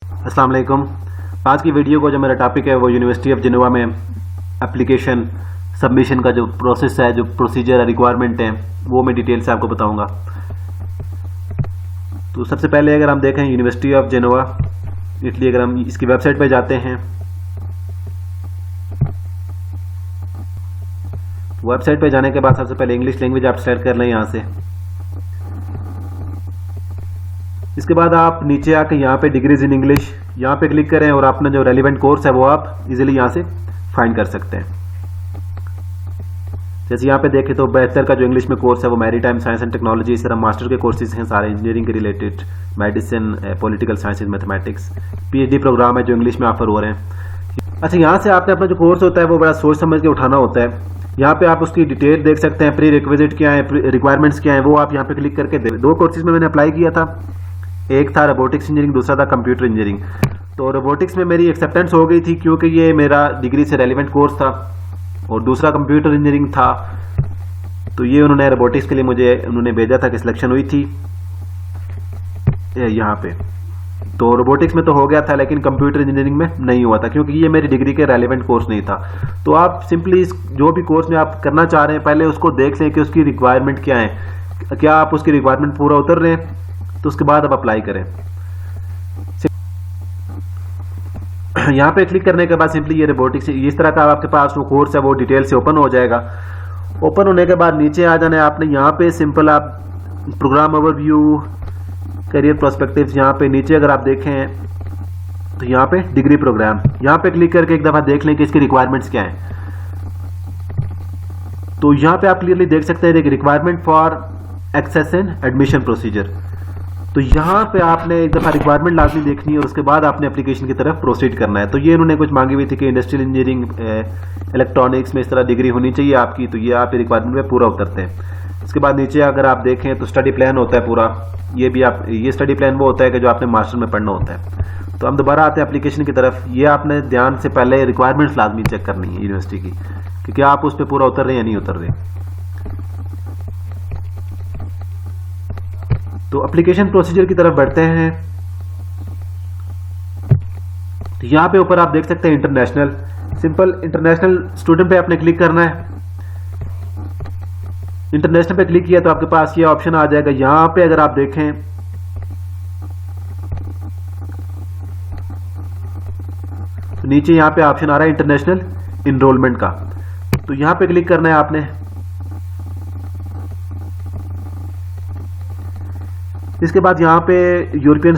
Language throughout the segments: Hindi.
अस्सलाम वालेकुम। आज की वीडियो को जो मेरा टॉपिक है वो यूनिवर्सिटी ऑफ जिनेवा में एप्लीकेशन सबमिशन का जो प्रोसेस है, जो प्रोसीजर है, रिक्वायरमेंट है, वो मैं डिटेल से आपको बताऊंगा। तो सबसे पहले अगर हम देखें यूनिवर्सिटी ऑफ जिनेवा इटली, अगर हम इसकी वेबसाइट पे जाते हैं, वेबसाइट पे जाने के बाद सबसे पहले इंग्लिश लैंग्वेज आप सेलेक्ट कर लें यहाँ से। इसके बाद आप नीचे आके यहाँ पे डिग्रीज इन इंग्लिश यहाँ पे क्लिक करें और अपना जो रेलिवेंट कोर्स है वो आप इजीली यहाँ से फाइंड कर सकते हैं। जैसे यहाँ पे देखें तो 72 का जो इंग्लिश में कोर्स है वो मैरीटाइम साइंस एंड टेक्नोलॉजी, इस तरह मास्टर के कोर्सेज हैं सारे इंजीनियरिंग के related, medicine, political sciences, mathematics, PhD program है जो इंग्लिश में ऑफर हो रहे हैं। अच्छा, यहाँ से आपने अपना जो कोर्स होता है वो बड़ा सोच समझ के उठाना होता है। यहाँ पे आप उसकी डिटेल देख सकते हैं, प्री रिक्विजिट क्या है, रिक्वायरमेंट्स क्या है, वो आप यहाँ पे क्लिक करके दो कोर्सेज में मैंने अप्लाई किया था, एक था रोबोटिक्स इंजीनियरिंग, दूसरा था कंप्यूटर इंजीनियरिंग। तो रोबोटिक्स में मेरी एक्सेप्टेंस हो गई थी क्योंकि ये मेरा डिग्री से रेलिवेंट कोर्स था, और दूसरा कंप्यूटर इंजीनियरिंग था, तो ये उन्होंने रोबोटिक्स के लिए मुझे उन्होंने भेजा था कि सिलेक्शन हुई थी यहाँ पे। तो रोबोटिक्स में तो हो गया था लेकिन कंप्यूटर इंजीनियरिंग में नहीं हुआ था क्योंकि ये मेरी डिग्री के रेलिवेंट कोर्स नहीं था। तो आप सिंपली जो भी कोर्स में आप करना चाह रहे हैं पहले उसको देख लें कि उसकी रिक्वायरमेंट क्या है, क्या आप उसकी रिक्वायरमेंट पूरा उतर रहे हैं, तो उसके बाद आप अप्लाई करें। यहाँ पे क्लिक करने के बाद सिंपली ये रोबोटिक्स इस तरह का आपके पास वो कोर्स है वो डिटेल से ओपन हो जाएगा। ओपन होने के बाद नीचे आ जाना है आपने, यहाँ पे सिंपल आप प्रोग्राम ओवरव्यू, करियर प्रोस्पेक्टिव्स, यहाँ पे नीचे अगर आप देखें तो यहाँ पे डिग्री प्रोग्राम, यहाँ पे क्लिक करके एक दफा देख लें कि इसकी रिक्वायरमेंट्स क्या है। तो यहाँ पे आप क्लियरली देख सकते हैं requirement for access and admission procedure. तो यहाँ पे आपने एक दफ़ा रिक्वायरमेंट लाजमी देखनी है और उसके बाद आपने एप्लीकेशन की तरफ प्रोसीड करना है। तो ये उन्होंने कुछ मांगी हुई थी कि इंडस्ट्रियल इंजीनियरिंग, इलेक्ट्रॉनिक्स में इस तरह डिग्री होनी चाहिए आपकी, तो ये आप रिक्वायरमेंट में पूरा उतरते हैं। इसके बाद नीचे अगर आप देखें तो स्टडी प्लान होता है पूरा, ये भी आप, ये स्टडी प्लान वो होता है कि जो आपने मास्टर में पढ़ना होता है। तो हम दोबारा आते हैं एप्लीकेशन की तरफ। ये आपने ध्यान से पहले रिक्वायरमेंट्स लाजमी चेक करनी है यूनिवर्सिटी की कि क्या आप उस पर पूरा उतर रहे हैं या नहीं उतर रहे। तो एप्लीकेशन प्रोसीजर की तरफ बढ़ते हैं। तो यहाँ पे ऊपर आप देख सकते हैं इंटरनेशनल, सिंपल इंटरनेशनल स्टूडेंट पे आपने क्लिक करना है। इंटरनेशनल पे क्लिक किया तो आपके पास ये ऑप्शन आ जाएगा। यहाँ पे अगर आप देखें तो नीचे यहाँ पे ऑप्शन आ रहा है इंटरनेशनल इनरोलमेंट का, तो यहाँ पे क्लिक करना है आपने। इसके बाद यहाँ पे यूरोपियन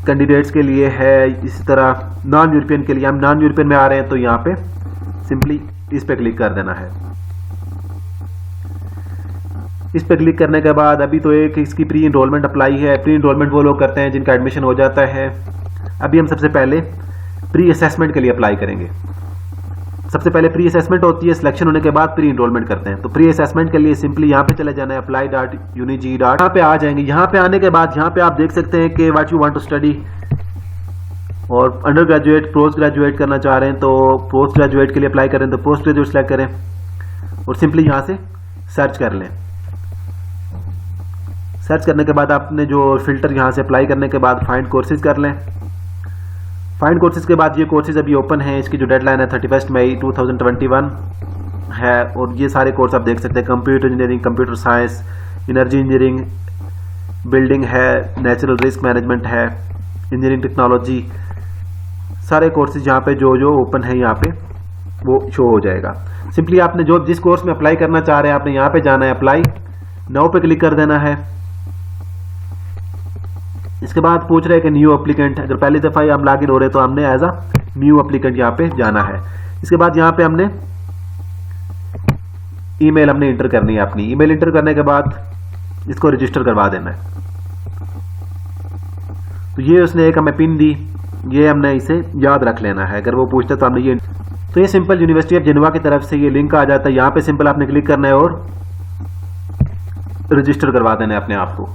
कैंडिडेट्स के लिए है, इसी तरह नॉन यूरोपियन के लिए, हम नॉन यूरोपियन में आ रहे हैं तो यहाँ पे सिंपली इस पे क्लिक कर देना है। इस पे क्लिक करने के बाद अभी तो एक इसकी प्री इनरोलमेंट अप्लाई है। प्री इनरोलमेंट वो लोग करते हैं जिनका एडमिशन हो जाता है। अभी हम सबसे पहले प्री असेसमेंट के लिए अप्लाई करेंगे। सबसे पहले प्री असेसमेंट होती है, सिलेक्शन होने के बाद प्री इनरोलमेंट करते हैं। तो प्री असेसमेंट के लिए सिंपली यहाँ पे चले जाना है, apply.uni.g. यहाँ पे आ जाएंगे। यहाँ पे आने के बाद यहाँ पे आप देख सकते हैं कि what you want to study, और अंडर ग्रेजुएट, पोस्ट ग्रेजुएट करना चाह रहे हैं तो पोस्ट ग्रेजुएट के लिए अप्लाई करें तो पोस्ट ग्रेजुएट सेलेक्ट करें और सिंपली यहाँ से सर्च कर लें। सर्च करने के बाद आपने जो फिल्टर यहाँ से अप्लाई करने के बाद फाइंड कोर्सेज कर लें। फाइंड कोर्सेज के बाद ये कोर्सेज अभी ओपन है, इसकी जो डेडलाइन है 31 मई 2021 है, और ये सारे कोर्स आप देख सकते हैं। Computer engineering, computer science, energy engineering, building है, नेचुरल रिस्क मैनेजमेंट है, इंजीनियरिंग टेक्नोलॉजी, सारे कोर्सेज यहाँ पे जो जो ओपन है यहाँ पे वो शो हो जाएगा। सिंपली आपने जो जिस कोर्स में अप्लाई करना चाह रहे हैं आपने यहाँ पे जाना है, अप्लाई नाउ पे क्लिक कर देना है। इसके बाद पूछ रहे हैं कि न्यू एप्लीकेंट, अगर पहली दफ़ा ही हम लॉगिन हो रहे तो हमने एज अ न्यू एप्लीकेंट यहाँ पे जाना है। इसके बाद यहाँ पे हमने ईमेल हमने इंटर करनी है अपनी। ईमेल इंटर करने के बाद इसको रजिस्टर करवा देना है। तो ये उसने एक हमें पिन दी, ये हमने इसे याद रख लेना है। अगर वो पूछता तो हमने ये, तो ये सिंपल यूनिवर्सिटी ऑफ जिनेवा की तरफ से ये लिंक आ जाता है। यहाँ पे सिंपल आपने क्लिक करना है और रजिस्टर करवा देना है अपने आप को।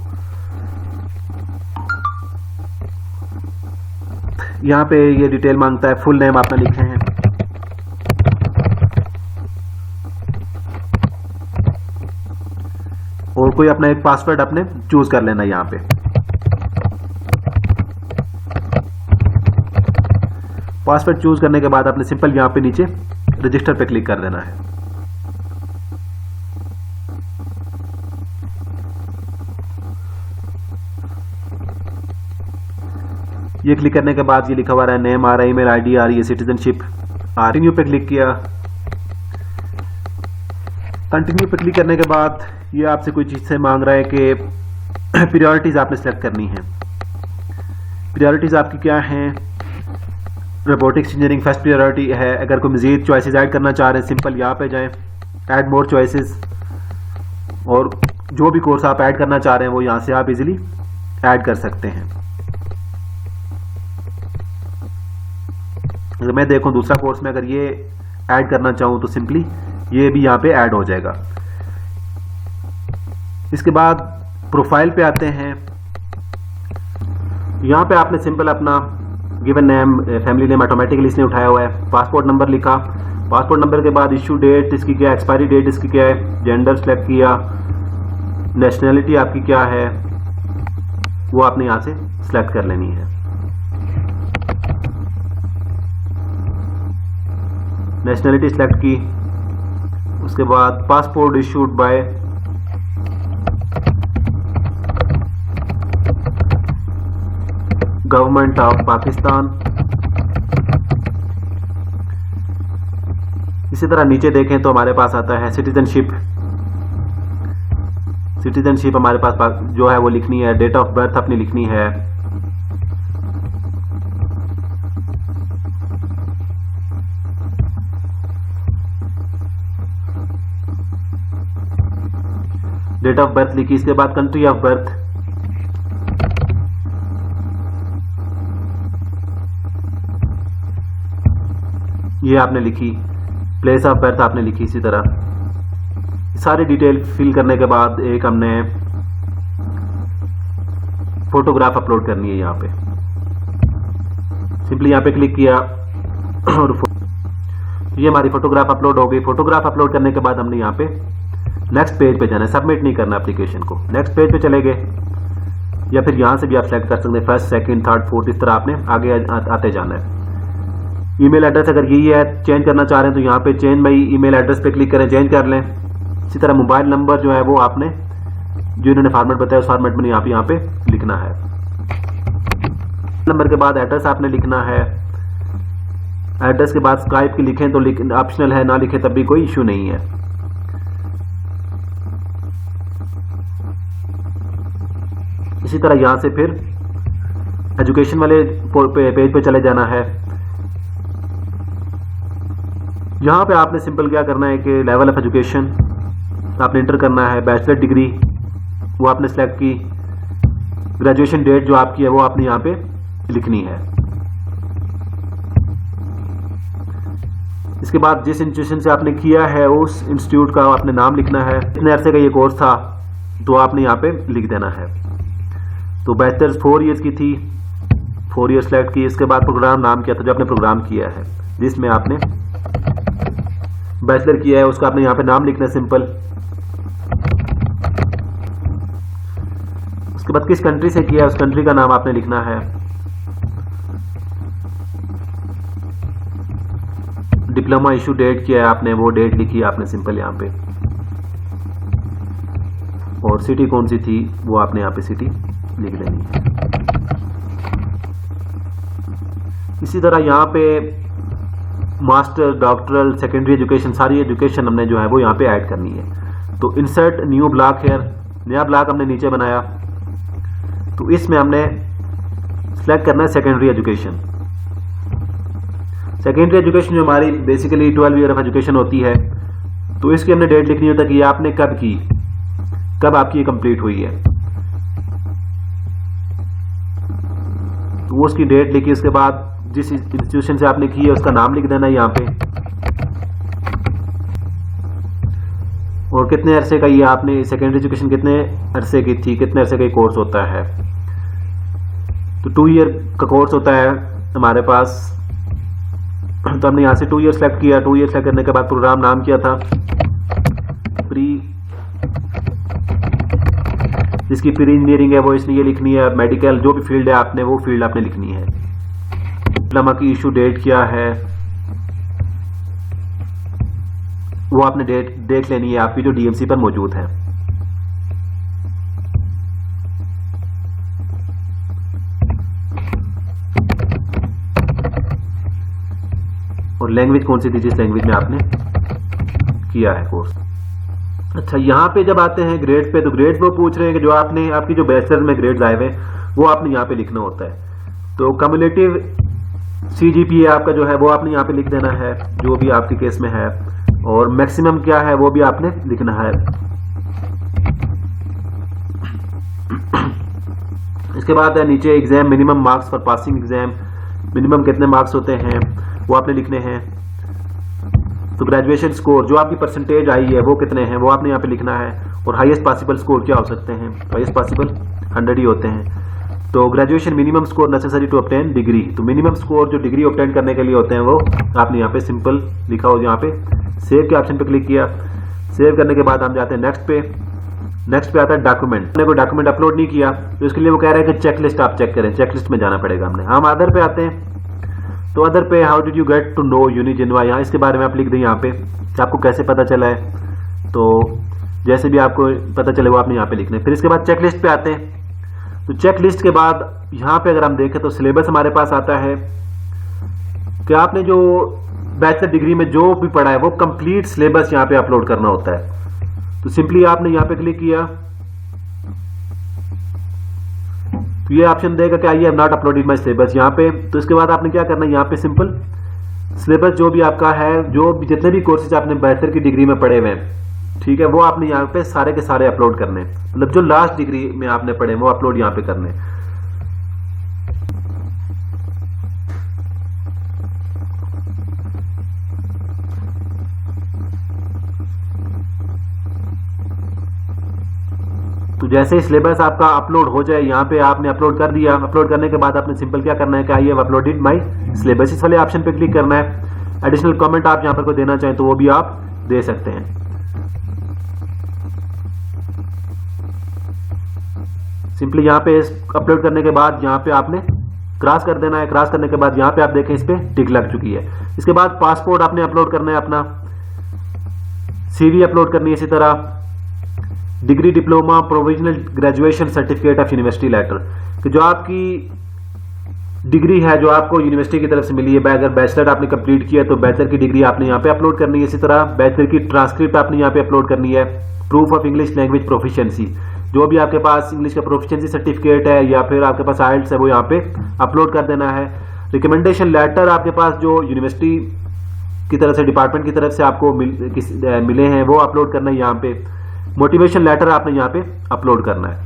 यहाँ पे ये डिटेल मांगता है, फुल नेम आपने लिखे हैं, और कोई अपना एक पासवर्ड आपने चूज कर लेना यहाँ पे। पासवर्ड चूज करने के बाद आपने सिंपल यहाँ पे नीचे रजिस्टर पे क्लिक कर देना है। ये क्लिक करने के बाद ये लिखा हुआ है नेम आ रहा है, ईमेल आईडी आ रही है, सिटीजनशिप कंटिन्यू पे क्लिक किया। कंटिन्यू पे क्लिक करने के बाद ये आपसे कोई चीज़ से मांग रहा है कि प्रायोरिटीज आपने सेलेक्ट करनी है। प्रायोरिटीज आपकी क्या हैं? रोबोटिक्स इंजीनियरिंग फर्स्ट प्रायोरिटी है। अगर कोई मजीद चॉइसेस ऐड करना चाह रहे हैं सिंपल यहाँ पे जाएं, ऐड मोर चॉइसेस, और जो भी कोर्स आप ऐड करना चाह रहे हैं वो यहाँ से आप इजीली ऐड कर सकते हैं। अगर मैं देखूं दूसरा कोर्स में अगर ये ऐड करना चाहूँ तो सिंपली ये भी यहाँ पे ऐड हो जाएगा। इसके बाद प्रोफाइल पे आते हैं। यहाँ पे आपने सिंपल अपना given name, family name automatically इसने उठाया हुआ है, पासपोर्ट नंबर लिखा, पासपोर्ट नंबर के बाद इशू डेट इसकी क्या है, एक्सपायरी डेट इसकी क्या है, जेंडर सेलेक्ट किया, नेशनैलिटी आपकी क्या है वो आपने यहाँ से सिलेक्ट कर लेनी है। नेशनैलिटी सिलेक्ट की, उसके बाद passport issued by government of Pakistan. इसी तरह नीचे देखें तो हमारे पास आता है सिटीजनशिप। सिटीजनशिप हमारे पास जो है वो लिखनी है, डेट ऑफ बर्थ अपनी लिखनी है, डेट ऑफ बर्थ लिखी। इसके बाद कंट्री ऑफ बर्थ, ये आपने लिखी, प्लेस ऑफ बर्थ आपने लिखी। इसी तरह सारी डिटेल फिल करने के बाद एक हमने फोटोग्राफ अपलोड करनी है। यहाँ पे सिंपली यहाँ पे क्लिक किया और ये हमारी फोटोग्राफ अपलोड हो गई। फोटोग्राफ अपलोड करने के बाद हमने यहाँ पे नेक्स्ट पेज पे जाना है, सबमिट नहीं करना एप्लीकेशन को। नेक्स्ट पेज पे चले गए, या फिर यहाँ से भी आप सेलेक्ट कर सकते हैं, फर्स्ट सेकंड थर्ड फोर्थ, इस तरह आपने आगे आते जाना है। ईमेल एड्रेस अगर यही है चेंज करना चाह रहे हैं तो यहाँ पे चेंज बाई ईमेल एड्रेस पे क्लिक करें, चेंज कर लें। इसी तरह मोबाइल नंबर जो है वो आपने जो इन्होंने फॉर्मेट बताया उस फॉर्मेट में यहाँ पे लिखना है। नंबर के बाद एड्रेस आपने लिखना है। एड्रेस के बाद स्काइप की लिखें तो ऑप्शनल है, ना लिखें तब भी कोई इशू नहीं है। इसी तरह यहाँ से फिर एजुकेशन वाले पेज पे चले जाना है। यहाँ पे आपने सिंपल क्या करना है कि लेवल ऑफ एजुकेशन आपने इंटर करना है, बैचलर डिग्री वो आपने सेलेक्ट की, ग्रेजुएशन डेट जो आपकी है वो आपने यहाँ पे लिखनी है। इसके बाद जिस इंस्टीट्यूशन से आपने किया है उस इंस्टीट्यूट का आपने नाम लिखना है। इतने अरसे का ये कोर्स था तो आपने यहाँ पे लिख देना है। तो बैचलर्स 4 इयर्स की थी, 4 ईयर सेलेक्ट की। इसके बाद प्रोग्राम नाम क्या था जो आपने प्रोग्राम किया है, जिसमें आपने बैचलर किया है उसका आपने यहाँ पे नाम लिखना है सिंपल। उसके बाद किस कंट्री से किया है उस कंट्री का नाम आपने लिखना है। डिप्लोमा इशू डेट किया है आपने, वो डेट लिखी आपने सिंपल यहाँ पे, और सिटी कौन सी थी वो आपने यहाँ पे सिटी लिख लेनी है। इसी तरह यहाँ पे मास्टर, डॉक्टरल, सेकेंडरी एजुकेशन, सारी एजुकेशन हमने जो है वो यहाँ पे ऐड करनी है। तो इंसर्ट न्यू ब्लॉक हेयर, नया ब्लॉक हमने नीचे बनाया, तो इसमें हमने सेलेक्ट करना है सेकेंडरी एजुकेशन। सेकेंडरी एजुकेशन जो हमारी बेसिकली 12 ईयर ऑफ एजुकेशन होती है, तो इसकी हमने डेट लिखनी होता है कि आपने कब की, कब आपकी ये कंप्लीट हुई है, तो वो उसकी डेट लिखी। उसके बाद जिस इंस्टीट्यूशन से आपने की है उसका नाम लिख देना है यहाँ पे, और कितने अरसे का ये आपने सेकेंडरी एजुकेशन कितने अरसे की थी, कितने अरसे का ये कोर्स होता है। तो 2 ईयर का कोर्स होता है हमारे पास, तो हमने यहाँ से 2 ईयर सेलेक्ट किया। 2 ईयर सेलेक्ट करने के बाद प्रोग्राम नाम क्या था, प्री, जिसकी प्री इंजीनियरिंग है वो इसने ये लिखनी है। मेडिकल जो भी फील्ड है आपने वो फील्ड आपने लिखनी है। डिप्लोमा की इशू डेट क्या है वो आपने डेट देख लेनी है, आपकी जो डीएमसी पर मौजूद है। और लैंग्वेज कौन सी थी जिस लैंग्वेज में आपने किया है कोर्स। अच्छा, यहाँ पे जब आते हैं ग्रेड्स पे, तो ग्रेड्स वो पूछ रहे हैं कि जो आपने आपकी जो बैचलर में ग्रेड्स आए हुए वो आपने यहाँ पे लिखना होता है। तो कम्युलेटिव CGPA आपका जो है वो आपने यहाँ पे लिख देना है जो भी आपके केस में है, और मैक्सिमम क्या है वो भी आपने लिखना है। इसके बाद है नीचे exam minimum marks for passing exam, minimum कितने मार्क्स होते हैं वो आपने लिखने हैं। तो ग्रेजुएशन स्कोर जो आपकी परसेंटेज आई है वो कितने हैं वो आपने यहाँ पे लिखना है, और हाईएस्ट पॉसिबल स्कोर क्या हो सकते हैं, हाईएस्ट पॉसिबल 100 ही होते हैं। तो graduation minimum score necessary to obtain degree, तो मिनिमम स्कोर जो डिग्री ऑब्टेन करने के लिए होते हैं वो आपने यहाँ पे सिंपल लिखा हो, यहाँ पे सेव के ऑप्शन पे क्लिक किया। सेव करने के बाद हम जाते हैं नेक्स्ट पे। नेक्स्ट पे आता है डॉक्यूमेंट। हमने कोई डॉक्यूमेंट अपलोड नहीं किया तो इसके लिए वो कह रहा है कि चेकलिस्ट आप चेक करें, चेकलिस्ट में जाना पड़ेगा हमने। हम अदर पे आते हैं, तो अदर पे how did you get to know यूनिजेनवा, यहाँ इसके बारे में आप लिख दें यहाँ पे कि आपको कैसे पता चला है। तो जैसे भी आपको पता चले वो आपने यहाँ पे लिखना है। फिर इसके बाद चेकलिस्ट पे आते हैं, तो चेकलिस्ट के बाद यहाँ पे अगर हम देखें तो सिलेबस हमारे पास आता है कि आपने जो बैचलर डिग्री में जो भी पढ़ा है वो कंप्लीट सिलेबस यहाँ पे अपलोड करना होता है। तो सिंपली आपने यहाँ पे क्लिक किया तो ये ऑप्शन देगा कि I have not uploaded my syllabus यहाँ पे। तो इसके बाद आपने क्या करना है, यहाँ पे सिंपल सिलेबस जो भी आपका है, जो भी जितने भी कोर्सेज आपने बैचलर की डिग्री में पढ़े हुए हैं, ठीक है, वो आपने यहाँ पे सारे के सारे अपलोड करने, मतलब जो लास्ट डिग्री में आपने पढ़े वो अपलोड यहाँ पे करने। तो जैसे ही सिलेबस आपका अपलोड हो जाए, यहाँ पे आपने अपलोड कर दिया। अपलोड करने के बाद आपने सिंपल क्या करना है कि I have uploaded my syllabus, इस वाले ऑप्शन पे क्लिक करना है। एडिशनल कमेंट आप यहाँ पर कोई देना चाहें तो वो भी आप दे सकते हैं। सिंपली यहाँ पे अपलोड करने के बाद यहाँ पे आपने क्रॉस कर देना है। क्रॉस करने के बाद यहाँ पे आप देखें इस पे टिक लग चुकी है। इसके बाद पासपोर्ट आपने अपलोड करना है, अपना CV अपलोड करनी है, इसी तरह degree, diploma, provisional graduation certificate of university letter, कि जो आपकी डिग्री है जो आपको यूनिवर्सिटी की तरफ से मिली है, अगर बैचलर आपने कंप्लीट किया तो बैचलर की डिग्री आपने यहाँ पे अपलोड करनी है। इसी तरह बैचलर की ट्रांसक्रिप्ट आपने यहाँ पे अपलोड करनी है। Proof of English language proficiency, जो भी आपके पास इंग्लिश का प्रोफिशिएंसी सर्टिफिकेट है या फिर आपके पास IELTS है वो यहाँ पे अपलोड कर देना है। रिकमेंडेशन लेटर आपके पास जो यूनिवर्सिटी की तरफ से, डिपार्टमेंट की तरफ से आपको मिले हैं वो अपलोड करना है यहाँ पे। मोटिवेशन लेटर आपने यहाँ पे अपलोड करना है।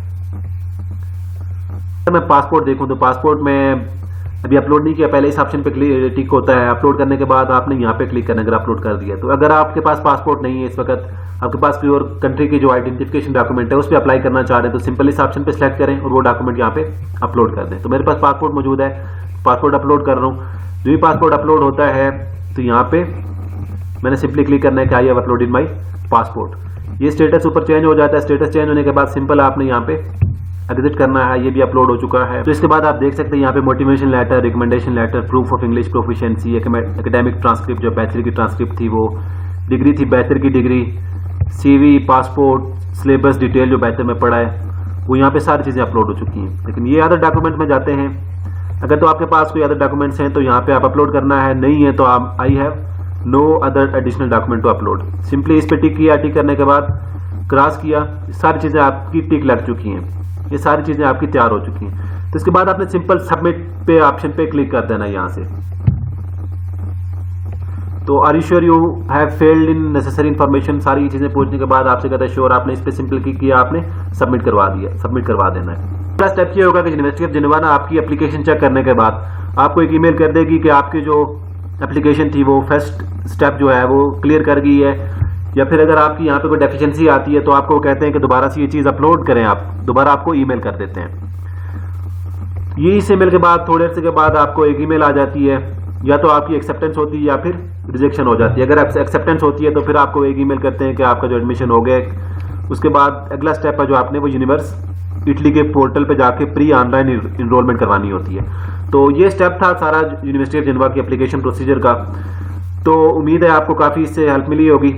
मैं पासपोर्ट देखूं तो पासपोर्ट में अभी अपलोड नहीं किया, पहले इस ऑप्शन पे टिक होता है। अपलोड करने के बाद आपने यहाँ पे क्लिक करना अगर अपलोड कर दिया। तो अगर आपके पास पासपोर्ट नहीं है इस वक्त, आपके पास कोई और कंट्री की जो आइडेंटिफिकेशन डॉक्यूमेंट है उस पर अप्लाई करना चाह रहे हैं, तो सिंपल इस ऑप्शन पे सिलेक्ट करें और वो डॉक्यूमेंट यहाँ पे अपलोड कर दें। तो मेरे पास पासपोर्ट मौजूद है, पासपोर्ट अपलोड कर रहा हूँ। जो भी पासपोर्ट अपलोड होता है तो यहाँ पे मैंने सिंपली क्लिक करना है कि I have uploaded my passport. ये स्टेटस ऊपर चेंज हो जाता है। स्टेटस चेंज होने के बाद सिंपल आपने यहाँ पे एग्जिट करना है। ये भी अपलोड हो चुका है। तो इसके बाद आप देख सकते हैं यहाँ पे motivation letter, recommendation letter, proof of English proficiency, academic transcript जो बैचलर की ट्रांसक्रिप्ट थी वो, डिग्री थी बैचलर की degree, CV, passport, syllabus detail जो बैचलर में पढ़ा है वो यहाँ पे सारी चीज़ें अपलोड हो चुकी हैं। लेकिन ये अदर डॉक्यूमेंट में जाते हैं। अगर तो आपके पास कोई अदर डॉक्यूमेंट्स हैं तो यहाँ पे आप अपलोड करना है, नहीं है तो आप I have no other additional document to upload. Simply इस पे टिक किया। टिक करने के बाद क्रॉस किया, सारी चीज़ें आपकी टिक लग चुकी हैं, ये सारी चीज़ें आपकी तैयार हो चुकी हैं। तो इसके बाद आपने सिंपल सबमिट पे ऑप्शन पे क्लिक कर देना यहाँ से। तो are you sure you have filled in necessary information, सारी चीज़ें पूछने के बाद आपसे कहता है श्योर, आपने इस पे सिंपल क्लिक किया, आपने सबमिट करवा दिया, सबमिट करवा देना है। पहला स्टेप ये होगा कि यूनिवर्सिटी ऑफ जिनेवा ना आपकी एप्लीकेशन चेक करने के बाद आपको एक ईमेल कर देगी कि आपकी जो एप्लीकेशन थी वो फर्स्ट स्टेप जो है वो क्लियर कर गई है, या फिर अगर आपकी यहाँ पे कोई डेफिशिएंसी आती है तो आपको कहते हैं कि दोबारा से ये चीज़ अपलोड करें, आप दोबारा आपको ईमेल कर देते हैं। ये इस ईमेल के बाद थोड़े अर्से के बाद आपको एक ईमेल आ जाती है, या तो आपकी एक्सेप्टेंस होती है या फिर रिजेक्शन हो जाती है। अगर एक्सेप्टेंस होती है तो फिर आपको एक ईमेल करते हैं कि आपका जो एडमिशन हो गया। उसके बाद अगला स्टेप है जो आपने वो यूनिवर्स इटली के पोर्टल पे जाके प्री ऑनलाइन इनरोलमेंट करवानी होती है। तो ये स्टेप था सारा यूनिवर्सिटी ऑफ जिनेवा की एप्लीकेशन प्रोसीजर का। तो उम्मीद है आपको काफ़ी इससे हेल्प मिली होगी।